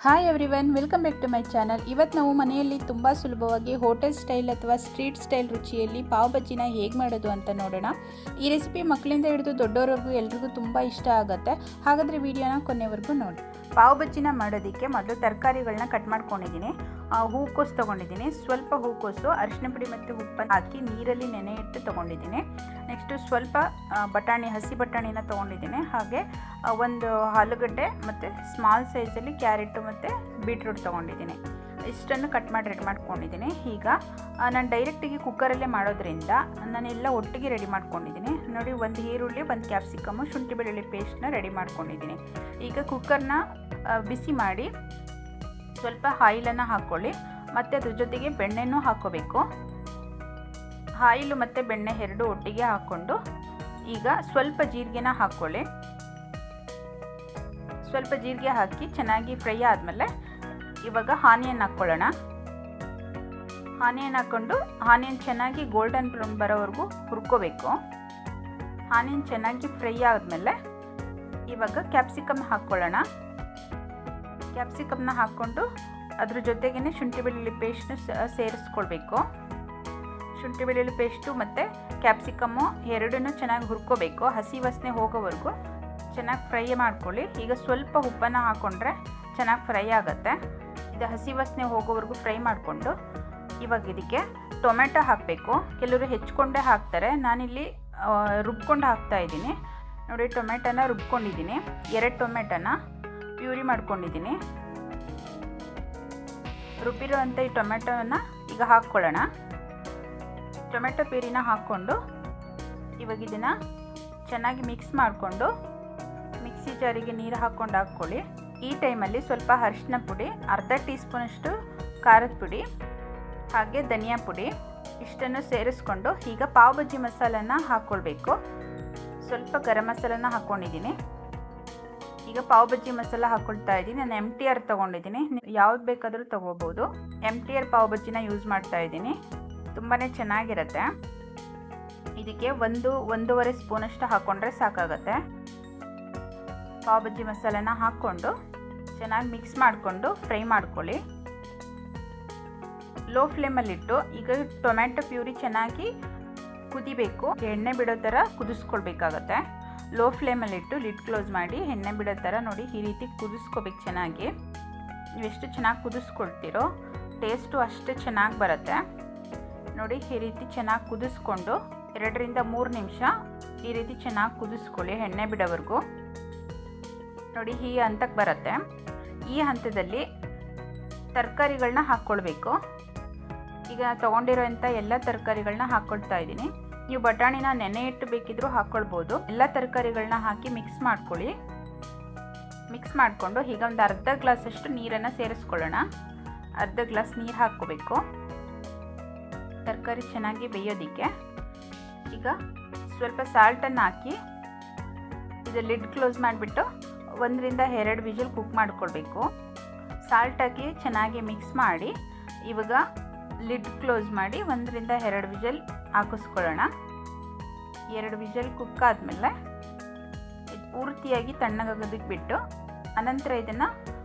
Hi everyone, welcome back to my channel. ಇವತ್ತು ನಾವು ಮನೆಯಲ್ಲಿ ತುಂಬ ಸುಲಭವಾಗಿ ಹೋಟೆಲ್ ಸ್ಟೈಲ್ ಅಥವಾ ಸ್ಟ್ರೀಟ್ ಸ್ಟೈಲ್ ರುಚಿಯಲ್ಲಿ ಪಾವ್ ಬಜ್ಜಿನ ಹೇಗೆ ಮಾಡೋದು ಅಂತ ನೋಡೋಣ. ಈ ರೆಸಿಪಿ ಮಕ್ಕಳಿಂದ ಹಿಡಿದು ದೊಡ್ಡವರೆಗೂ ಎಲ್ರಿಗೂ ತುಂಬ ಇಷ್ಟ ಆಗುತ್ತೆ. ಹಾಗಾದರೆ ವಿಡಿಯೋನ ಕೊನೆವರೆಗೂ ನೋಡಿ. ಪಾವ್ ಬಜ್ಜಿನ ಮಾಡೋದಕ್ಕೆ ಮೊದಲು ತರಕಾರಿಗಳನ್ನ ಕಟ್ ಮಾಡ್ಕೊಂಡಿದ್ದೀನಿ. ಹೂಕೋಸು ತೊಗೊಂಡಿದ್ದೀನಿ. ಸ್ವಲ್ಪ ಹೂಕೋಸು ಅರಿಶಿನ ಪುಡಿ ಮತ್ತು ಉಪ್ಪನ್ನು ಹಾಕಿ ನೀರಲ್ಲಿ ನೆನೆ ಇಟ್ಟು ತೊಗೊಂಡಿದ್ದೀನಿ. ನೆಕ್ಸ್ಟು ಸ್ವಲ್ಪ ಬಟಾಣಿ, ಹಸಿ ಬಟಾಣಿನ ತೊಗೊಂಡಿದ್ದೀನಿ. ಹಾಗೆ ಒಂದು ಆಲೂಗಡ್ಡೆ ಮತ್ತು ಸ್ಮಾಲ್ ಸೈಜಲ್ಲಿ ಕ್ಯಾರೆಟು ಮತ್ತು ಬೀಟ್ರೂಟ್ ತೊಗೊಂಡಿದ್ದೀನಿ. ಇಷ್ಟನ್ನು ಕಟ್ ಮಾಡಿ ರೆಡಿ ಮಾಡ್ಕೊಂಡಿದ್ದೀನಿ. ಈಗ ನಾನು ಡೈರೆಕ್ಟಾಗಿ ಕುಕ್ಕರಲ್ಲೇ ಮಾಡೋದ್ರಿಂದ ನಾನೆಲ್ಲ ಒಟ್ಟಿಗೆ ರೆಡಿ ಮಾಡ್ಕೊಂಡಿದ್ದೀನಿ. ನೋಡಿ, ಒಂದು ಈರುಳ್ಳಿ, ಒಂದು ಕ್ಯಾಪ್ಸಿಕಮ್ಮು, ಶುಂಠಿ ಬೆಳ್ಳುಳ್ಳಿ ಪೇಸ್ಟ್ನ ರೆಡಿ ಮಾಡ್ಕೊಂಡಿದ್ದೀನಿ. ಈಗ ಕುಕ್ಕರ್ನ ಬಿಸಿ ಮಾಡಿ ಸ್ವಲ್ಪ ಆಯಿಲನ್ನು ಹಾಕ್ಕೊಳ್ಳಿ ಮತ್ತು ಅದ್ರ ಜೊತೆಗೆ ಬೆಣ್ಣೆನೂ ಹಾಕ್ಕೋಬೇಕು. ಆಯಿಲು ಮತ್ತು ಬೆಣ್ಣೆ ಎರಡು ಒಟ್ಟಿಗೆ ಹಾಕ್ಕೊಂಡು ಈಗ ಸ್ವಲ್ಪ ಜೀರಿಗೆನ ಹಾಕ್ಕೊಳ್ಳಿ. ಸ್ವಲ್ಪ ಜೀರಿಗೆ ಹಾಕಿ ಚೆನ್ನಾಗಿ ಫ್ರೈ ಆದಮೇಲೆ ಇವಾಗ ಆನಿಯನ್ ಹಾಕ್ಕೊಳ್ಳೋಣ. ಆನಿಯನ್ ಹಾಕ್ಕೊಂಡು ಆನಿಯನ್ ಚೆನ್ನಾಗಿ ಗೋಲ್ಡನ್ ಬ್ರೌನ್ ಬರೋವರೆಗೂ ಹುರ್ಕೋಬೇಕು. ಆನಿಯನ್ ಚೆನ್ನಾಗಿ ಫ್ರೈ ಆದಮೇಲೆ ಇವಾಗ ಕ್ಯಾಪ್ಸಿಕಮ್ ಹಾಕ್ಕೊಳ್ಳೋಣ. ಕ್ಯಾಪ್ಸಿಕಮ್ನ ಹಾಕ್ಕೊಂಡು ಅದ್ರ ಜೊತೆಗೇ ಶುಂಠಿ ಬೆಳ್ಳುಳ್ಳಿ ಪೇಸ್ಟ್ನ ಸೇರಿಸ್ಕೊಳ್ಬೇಕು. ಶುಂಠಿ ಬೆಳ್ಳುಳ್ಳಿ ಪೇಸ್ಟು ಮತ್ತು ಕ್ಯಾಪ್ಸಿಕಮ್ಮು ಎರಡನ್ನೂ ಚೆನ್ನಾಗಿ ಹುರ್ಕೋಬೇಕು. ಹಸಿ ವಾಸನೆ ಹೋಗೋವರೆಗೂ ಚೆನ್ನಾಗಿ ಫ್ರೈ ಮಾಡ್ಕೊಳ್ಳಿ. ಈಗ ಸ್ವಲ್ಪ ಉಪ್ಪನ್ನು ಹಾಕ್ಕೊಂಡ್ರೆ ಚೆನ್ನಾಗಿ ಫ್ರೈ ಆಗುತ್ತೆ. ಇದು ಹಸಿ ವಾಸನೆ ಹೋಗೋವರೆಗೂ ಫ್ರೈ ಮಾಡಿಕೊಂಡು ಇವಾಗ ಇದಕ್ಕೆ ಟೊಮೆಟೊ ಹಾಕಬೇಕು. ಕೆಲವರು ಹೆಚ್ಕೊಂಡೇ ಹಾಕ್ತಾರೆ, ನಾನಿಲ್ಲಿ ರುಬ್ಕೊಂಡು ಹಾಕ್ತಾಯಿದ್ದೀನಿ. ನೋಡಿ, ಟೊಮೆಟೊನ ರುಬ್ಕೊಂಡಿದ್ದೀನಿ. 2 ಟೊಮೆಟೊನ ಪ್ಯೂರಿ ಮಾಡ್ಕೊಂಡಿದ್ದೀನಿ. ರುಬ್ಬಿರೋವಂಥ ಈ ಟೊಮೆಟೊನ ಈಗ ಹಾಕ್ಕೊಳ್ಳೋಣ. ಟೊಮೆಟೊ ಪ್ಯೂರಿನ ಹಾಕ್ಕೊಂಡು ಇವಾಗ ಇದನ್ನು ಚೆನ್ನಾಗಿ ಮಿಕ್ಸ್ ಮಾಡಿಕೊಂಡು ಮಿಕ್ಸಿ ಜಾರಿಗೆ ನೀರು ಹಾಕ್ಕೊಳ್ಳಿ. ಈ ಟೈಮಲ್ಲಿ ಸ್ವಲ್ಪ ಅರಿಶಿನ ಪುಡಿ, ಅರ್ಧ ಟೀ ಸ್ಪೂನಷ್ಟು ಖಾರದ ಪುಡಿ, ಹಾಗೆ ಧನಿಯಾ ಪುಡಿ ಇಷ್ಟನ್ನು ಸೇರಿಸ್ಕೊಂಡು ಈಗ ಪಾವ್ ಬಜ್ಜಿ ಮಸಾಲನ ಹಾಕ್ಕೊಳ್ಬೇಕು. ಸ್ವಲ್ಪ ಗರಂ ಮಸಾಲನ ಹಾಕ್ಕೊಂಡಿದ್ದೀನಿ. ಈಗ ಪಾವ್ ಬಜ್ಜಿ ಮಸಾಲ ಹಾಕ್ಕೊಳ್ತಾ ಇದ್ದೀನಿ. ನಾನು MTR ತೊಗೊಂಡಿದ್ದೀನಿ. ಯಾವ್ದು ಬೇಕಾದರೂ ತೊಗೋಬೋದು. MTR ಪಾವ್ ಬಜ್ಜಿನ ಯೂಸ್ ಮಾಡ್ತಾ ಇದ್ದೀನಿ. ತುಂಬಾ ಚೆನ್ನಾಗಿರುತ್ತೆ. ಇದಕ್ಕೆ 1-1.5 ಸ್ಪೂನಷ್ಟು ಹಾಕ್ಕೊಂಡ್ರೆ ಸಾಕಾಗುತ್ತೆ. ಪಾವ್ ಬಜ್ಜಿ ಮಸಾಲೆನ ಹಾಕ್ಕೊಂಡು ಚೆನ್ನಾಗಿ ಮಿಕ್ಸ್ ಮಾಡಿಕೊಂಡು ಫ್ರೈ ಮಾಡ್ಕೊಳ್ಳಿ. ಲೋ ಫ್ಲೇಮಲ್ಲಿಟ್ಟು ಈಗ ಟೊಮ್ಯಾಟೊ ಪ್ಯೂರಿ ಚೆನ್ನಾಗಿ ಕುದಿಬೇಕು. ಎಣ್ಣೆ ಬಿಡೋ ಥರ ಕುದಿಸ್ಕೊಳ್ಬೇಕಾಗತ್ತೆ. ಲೋ ಫ್ಲೇಮಲ್ಲಿಟ್ಟು ಲಿಡ್ ಕ್ಲೋಸ್ ಮಾಡಿ ಎಣ್ಣೆ ಬಿಡೋ ಥರ ನೋಡಿ ಈ ರೀತಿ ಕುದಿಸ್ಕೋಬೇಕು ಚೆನ್ನಾಗಿ. ನೀವೆಷ್ಟು ಚೆನ್ನಾಗಿ ಕುದಿಸ್ಕೊಳ್ತೀರೋ ಟೇಸ್ಟು ಅಷ್ಟೇ ಚೆನ್ನಾಗಿ ಬರುತ್ತೆ. ನೋಡಿ, ಈ ರೀತಿ ಚೆನ್ನಾಗಿ ಕುದಿಸ್ಕೊಂಡು 2-3 ನಿಮಿಷ ಈ ರೀತಿ ಚೆನ್ನಾಗಿ ಕುದಿಸ್ಕೊಳ್ಳಿ ಎಣ್ಣೆ ಬಿಡೋವರೆಗೂ. ನೋಡಿ, ಈ ಹಂತಕ್ಕೆ ಬರುತ್ತೆ. ಈ ಹಂತದಲ್ಲಿ ತರಕಾರಿಗಳನ್ನ ಹಾಕ್ಕೊಳ್ಬೇಕು. ಈಗ ತೊಗೊಂಡಿರೋಂಥ ಎಲ್ಲ ತರಕಾರಿಗಳನ್ನ ಹಾಕ್ಕೊಳ್ತಾ ಇದ್ದೀನಿ. ನೀವು ಬಟಾಣಿನ ನೆನೆ ಇಟ್ಟು ಬೇಕಿದ್ರೂ ಹಾಕ್ಕೊಳ್ಬೋದು. ಎಲ್ಲ ತರಕಾರಿಗಳನ್ನ ಹಾಕಿ ಮಿಕ್ಸ್ ಮಾಡ್ಕೊಳ್ಳಿ. ಮಿಕ್ಸ್ ಮಾಡಿಕೊಂಡು ಈಗ ಒಂದು ಅರ್ಧ ಗ್ಲಾಸಷ್ಟು ನೀರನ್ನು ಸೇರಿಸ್ಕೊಳ್ಳೋಣ. ಅರ್ಧ ಗ್ಲಾಸ್ ನೀರು ಹಾಕ್ಕೋಬೇಕು ತರಕಾರಿ ಚೆನ್ನಾಗಿ ಬೇಯೋದಕ್ಕೆ. ಈಗ ಸ್ವಲ್ಪ ಸಾಲ್ಟನ್ನು ಹಾಕಿ ಇದು ಲಿಡ್ ಕ್ಲೋಸ್ ಮಾಡಿಬಿಟ್ಟು 1-2 ವಿಜಿಲ್ ಕುಕ್ ಮಾಡ್ಕೊಳ್ಬೇಕು. ಸಾಲ್ಟ್ ಹಾಕಿ ಚೆನ್ನಾಗಿ ಮಿಕ್ಸ್ ಮಾಡಿ ಇವಾಗ ಲಿಡ್ ಕ್ಲೋಸ್ ಮಾಡಿ 1-2 ವಿಜಿಲ್ ಹಾಕಿಸ್ಕೊಳ್ಳೋಣ. 2 ವಿಜಿಲ್ ಕುಕ್ ಆದಮೇಲೆ ಇದು ಪೂರ್ತಿಯಾಗಿ ತಣ್ಣಗಾಗೋದಕ್ಕೆ ಬಿಟ್ಟು ಅನಂತರ ಇದನ್ನು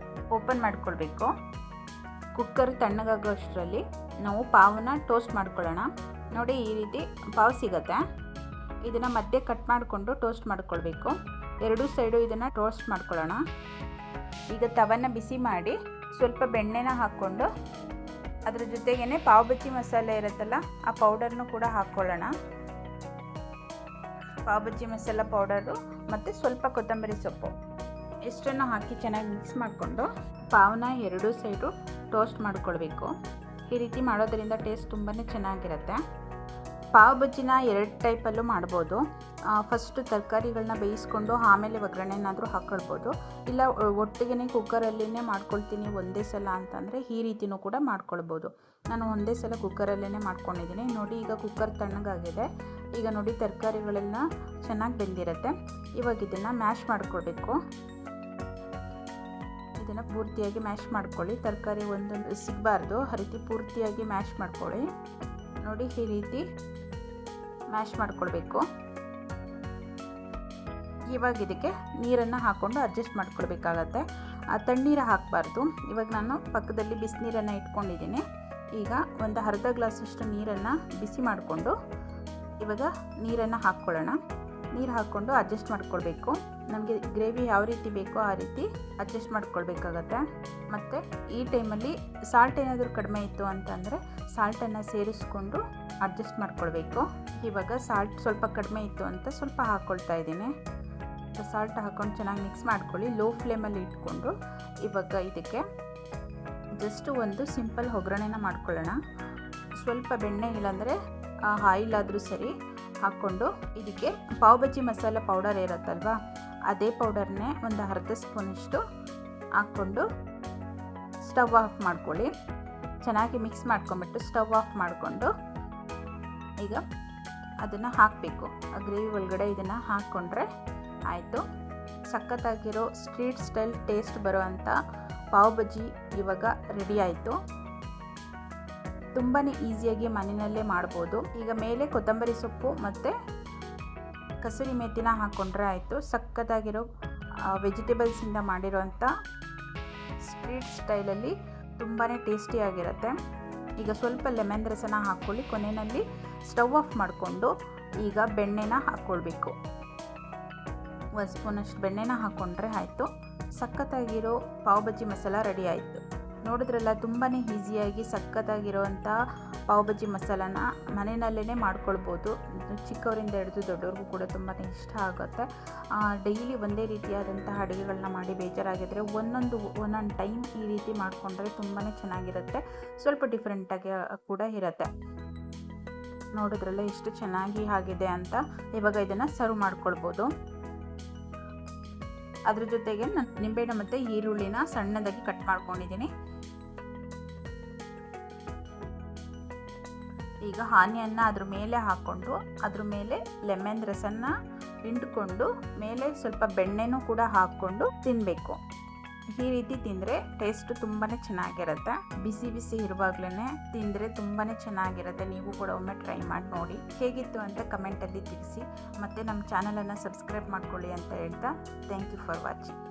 ಓಪನ್ ಮಾಡ್ಕೊಳ್ಬೇಕು. ಕುಕ್ಕರ್ ತಣ್ಣಗಾಗೋ ಅಷ್ಟರಲ್ಲಿ ನಾವು ಪಾವನ್ನ ಟೋಸ್ಟ್ ಮಾಡ್ಕೊಳ್ಳೋಣ. ನೋಡಿ, ಈ ರೀತಿ ಪಾವ್ ಸಿಗುತ್ತೆ. ಇದನ್ನು ಮಧ್ಯೆ ಕಟ್ ಮಾಡಿಕೊಂಡು ಟೋಸ್ಟ್ ಮಾಡ್ಕೊಳ್ಬೇಕು. 2 ಸೈಡು ಇದನ್ನು ಟೋಸ್ಟ್ ಮಾಡ್ಕೊಳ್ಳೋಣ. ಈಗ ತವನ ಬಿಸಿ ಮಾಡಿ ಸ್ವಲ್ಪ ಬೆಣ್ಣೆನ ಹಾಕ್ಕೊಂಡು ಅದ್ರ ಜೊತೆಗೇ ಪಾವ್ ಬಜ್ಜಿ ಮಸಾಲೆ ಇರುತ್ತಲ್ಲ, ಆ ಪೌಡರ್ನು ಕೂಡ ಹಾಕ್ಕೊಳ್ಳೋಣ. ಪಾವ್ ಬಜ್ಜಿ ಮಸಾಲ ಪೌಡರು ಮತ್ತು ಸ್ವಲ್ಪ ಕೊತ್ತಂಬರಿ ಸೊಪ್ಪು ಇಷ್ಟನ್ನು ಹಾಕಿ ಚೆನ್ನಾಗಿ ಮಿಕ್ಸ್ ಮಾಡಿಕೊಂಡು ಪಾವನ್ನ 2 ಸೈಡು ಟೋಸ್ಟ್ ಮಾಡ್ಕೊಳ್ಬೇಕು. ಈ ರೀತಿ ಮಾಡೋದ್ರಿಂದ ಟೇಸ್ಟ್ ತುಂಬಾ ಚೆನ್ನಾಗಿರುತ್ತೆ. ಪಾವ್ ಬಜ್ಜಿನ 2 ಟೈಪಲ್ಲೂ ಮಾಡ್ಬೋದು. ಫಸ್ಟು ತರಕಾರಿಗಳನ್ನ ಬೇಯಿಸ್ಕೊಂಡು ಆಮೇಲೆ ಒಗ್ಗರಣೆನಾದರೂ ಹಾಕ್ಕೊಳ್ಬೋದು. ಇಲ್ಲ ಒಟ್ಟಿಗೆ ಕುಕ್ಕರಲ್ಲೇ ಮಾಡ್ಕೊಳ್ತೀನಿ ಒಂದೇ ಸಲ ಅಂತಂದರೆ ಈ ರೀತಿಯೂ ಕೂಡ ಮಾಡ್ಕೊಳ್ಬೋದು. ನಾನು ಒಂದೇ ಸಲ ಕುಕ್ಕರಲ್ಲೇ ಮಾಡ್ಕೊಂಡಿದ್ದೀನಿ. ನೋಡಿ, ಈಗ ಕುಕ್ಕರ್ ತಣ್ಣಗಾಗಿದೆ. ಈಗ ನೋಡಿ, ತರಕಾರಿಗಳೆಲ್ಲ ಚೆನ್ನಾಗಿ ಬೆಂದಿರುತ್ತೆ. ಇವಾಗ ಇದನ್ನು ಮ್ಯಾಶ್ ಮಾಡ್ಕೊಳ್ಬೇಕು. ಇದನ್ನು ಪೂರ್ತಿಯಾಗಿ ಮ್ಯಾಶ್ ಮಾಡ್ಕೊಳ್ಳಿ. ತರಕಾರಿ ಒಂದೊಂದು ಸಿಗಬಾರ್ದು, ಆ ರೀತಿ ಪೂರ್ತಿಯಾಗಿ ಮ್ಯಾಶ್ ಮಾಡ್ಕೊಳ್ಳಿ. ನೋಡಿ, ಈ ರೀತಿ ಮ್ಯಾಶ್ ಮಾಡ್ಕೊಳ್ಬೇಕು. ಇವಾಗ ಇದಕ್ಕೆ ನೀರನ್ನು ಹಾಕ್ಕೊಂಡು ಅಡ್ಜಸ್ಟ್ ಮಾಡ್ಕೊಳ್ಬೇಕಾಗತ್ತೆ. ತಣ್ಣೀರು ಹಾಕಬಾರ್ದು. ಇವಾಗ ನಾನು ಪಕ್ಕದಲ್ಲಿ ಬಿಸಿನೀರನ್ನು ಇಟ್ಕೊಂಡಿದ್ದೀನಿ. ಈಗ ಒಂದು ಅರ್ಧ ಗ್ಲಾಸಷ್ಟು ನೀರನ್ನು ಬಿಸಿ ಮಾಡಿಕೊಂಡು ಇವಾಗ ನೀರನ್ನು ಹಾಕ್ಕೊಳ್ಳೋಣ. ನೀರು ಹಾಕ್ಕೊಂಡು ಅಡ್ಜಸ್ಟ್ ಮಾಡ್ಕೊಳ್ಬೇಕು. ನಮಗೆ ಗ್ರೇವಿ ಯಾವ ರೀತಿ ಬೇಕೋ ಆ ರೀತಿ ಅಡ್ಜಸ್ಟ್ ಮಾಡ್ಕೊಳ್ಬೇಕಾಗತ್ತೆ. ಮತ್ತು ಈ ಟೈಮಲ್ಲಿ ಸಾಲ್ಟ್ ಏನಾದರೂ ಕಡಿಮೆ ಇತ್ತು ಅಂತಂದರೆ ಸಾಲ್ಟನ್ನು ಸೇರಿಸ್ಕೊಂಡು ಅಡ್ಜಸ್ಟ್ ಮಾಡ್ಕೊಳ್ಬೇಕು. ಇವಾಗ ಸಾಲ್ಟ್ ಸ್ವಲ್ಪ ಕಡಿಮೆ ಇತ್ತು ಅಂತ ಸ್ವಲ್ಪ ಹಾಕ್ಕೊಳ್ತಾ ಇದ್ದೀನಿ. ಸಾಲ್ಟ್ ಹಾಕ್ಕೊಂಡು ಚೆನ್ನಾಗಿ ಮಿಕ್ಸ್ ಮಾಡ್ಕೊಳ್ಳಿ. ಲೋ ಫ್ಲೇಮಲ್ಲಿ ಇಟ್ಕೊಂಡು ಇವಾಗ ಇದಕ್ಕೆ ಜಸ್ಟು ಒಂದು ಸಿಂಪಲ್ ಒಗ್ಗರಣೆನ ಮಾಡ್ಕೊಳ್ಳೋಣ. ಸ್ವಲ್ಪ ಬೆಣ್ಣೆ ಇಲ್ಲಾಂದರೆ ಆಯಿಲ್ ಆದರೂ ಸರಿ ಹಾಕ್ಕೊಂಡು ಇದಕ್ಕೆ ಪಾವ್ ಬಜ್ಜಿ ಮಸಾಲ ಪೌಡರ್ ಇರುತ್ತಲ್ವ, ಅದೇ ಪೌಡರ್ನೇ ಒಂದು ಅರ್ಧ ಸ್ಪೂನಷ್ಟು ಹಾಕ್ಕೊಂಡು ಸ್ಟವ್ ಆಫ್ ಮಾಡ್ಕೊಳ್ಳಿ. ಚೆನ್ನಾಗಿ ಮಿಕ್ಸ್ ಮಾಡ್ಕೊಂಬಿಟ್ಟು ಸ್ಟವ್ ಆಫ್ ಮಾಡಿಕೊಂಡು ಈಗ ಅದನ್ನು ಹಾಕಬೇಕು. ಗ್ರೇವಿ ಒಳಗಡೆ ಇದನ್ನು ಹಾಕ್ಕೊಂಡ್ರೆ ಆಯಿತು. ಸಖತ್ತಾಗಿರೋ ಸ್ಟ್ರೀಟ್ ಸ್ಟೈಲ್ ಟೇಸ್ಟ್ ಬರೋ ಅಂಥ ಪಾವ್ ಬಜ್ಜಿ ಇವಾಗ ರೆಡಿ ಆಯಿತು. ತುಂಬಾ ಈಸಿಯಾಗಿ ಮನೆಯಲ್ಲೇ ಮಾಡ್ಬೋದು. ಈಗ ಮೇಲೆ ಕೊತ್ತಂಬರಿ ಸೊಪ್ಪು ಮತ್ತು ಕಸೂರಿ ಮೇಥಿನ ಹಾಕ್ಕೊಂಡ್ರೆ ಆಯಿತು. ಸಖತ್ತಾಗಿರೋ ವೆಜಿಟೇಬಲ್ಸಿಂದ ಮಾಡಿರೋಂಥ ಸ್ಟ್ರೀಟ್ ಸ್ಟೈಲಲ್ಲಿ ತುಂಬಾ ಟೇಸ್ಟಿಯಾಗಿರುತ್ತೆ. ಈಗ ಸ್ವಲ್ಪ ಲೆಮನ್ ರಸನ ಹಾಕ್ಕೊಳ್ಳಿ. ಕೊನೆಯಲ್ಲಿ ಸ್ಟವ್ ಆಫ್ ಮಾಡಿಕೊಂಡು ಈಗ ಬೆಣ್ಣೆನ ಹಾಕ್ಕೊಳ್ಬೇಕು. 1 ಸ್ಪೂನಷ್ಟು ಬೆಣ್ಣೆನ ಹಾಕ್ಕೊಂಡ್ರೆ ಆಯಿತು. ಸಖತ್ತಾಗಿರೋ ಪಾವ್ ಬಜ್ಜಿ ಮಸಾಲ ರೆಡಿ ಆಯಿತು. ನೋಡಿದ್ರಲ್ಲ, ತುಂಬಾ ಈಸಿಯಾಗಿ ಸಖತ್ತಾಗಿರೋವಂಥ ಪಾವ್ ಬಜ್ಜಿ ಮಸಾಲಾನ ಮನೆಯಲ್ಲೇ ಮಾಡ್ಕೊಳ್ಬೋದು. ಚಿಕ್ಕವರಿಂದ ಹಿಡಿದು ದೊಡ್ಡವ್ರಿಗೂ ಕೂಡ ತುಂಬಾ ಇಷ್ಟ ಆಗುತ್ತೆ. ಡೈಲಿ ಒಂದೇ ರೀತಿಯಾದಂತಹ ಅಡುಗೆಗಳನ್ನ ಮಾಡಿ ಬೇಜಾರಾಗಿದ್ದರೆ ಒಂದೊಂದು ಟೈಮ್ ಈ ರೀತಿ ಮಾಡಿಕೊಂಡ್ರೆ ತುಂಬಾ ಚೆನ್ನಾಗಿರುತ್ತೆ. ಸ್ವಲ್ಪ ಡಿಫ್ರೆಂಟಾಗಿ ಕೂಡ ಇರುತ್ತೆ. ನೋಡಿದ್ರಲ್ಲ ಎಷ್ಟು ಚೆನ್ನಾಗಿ ಆಗಿದೆ ಅಂತ. ಇವಾಗ ಇದನ್ನು ಸರ್ವ್ ಮಾಡ್ಕೊಳ್ಬೋದು. ಅದ್ರ ಜೊತೆಗೆ ನಾನು ನಿಂಬೆಹಣ್ಣು ಮತ್ತು ಈರುಳ್ಳಿನ ಸಣ್ಣದಾಗಿ ಕಟ್ ಮಾಡ್ಕೊಂಡಿದ್ದೀನಿ. ಈಗ ಆನಿಯನ್ನ ಅದ್ರ ಮೇಲೆ ಹಾಕ್ಕೊಂಡು ಅದ್ರ ಮೇಲೆ ಲೆಮನ್ ರಸನ್ನ ಹಿಂಡ್ಕೊಂಡು ಮೇಲೆ ಸ್ವಲ್ಪ ಬೆಣ್ಣೆನೂ ಕೂಡ ಹಾಕ್ಕೊಂಡು ತಿನ್ನಬೇಕು. ಈ ರೀತಿ ತಿಂದರೆ ಟೇಸ್ಟ್ ತುಂಬಾ ಚೆನ್ನಾಗಿರುತ್ತೆ. ಬಿಸಿ ಬಿಸಿ ಇರುವಾಗಲೇ ತಿಂದರೆ ತುಂಬಾ ಚೆನ್ನಾಗಿರುತ್ತೆ. ನೀವು ಕೂಡ ಒಮ್ಮೆ ಟ್ರೈ ಮಾಡಿ ನೋಡಿ. ಹೇಗಿತ್ತು ಅಂತ ಕಮೆಂಟಲ್ಲಿ ತಿಳಿಸಿ. ಮತ್ತು ನಮ್ಮ ಚಾನಲನ್ನು ಸಬ್ಸ್ಕ್ರೈಬ್ ಮಾಡ್ಕೊಳ್ಳಿ ಅಂತ ಹೇಳ್ತಾ ಥ್ಯಾಂಕ್ ಯು ಫಾರ್ ವಾಚಿಂಗ್.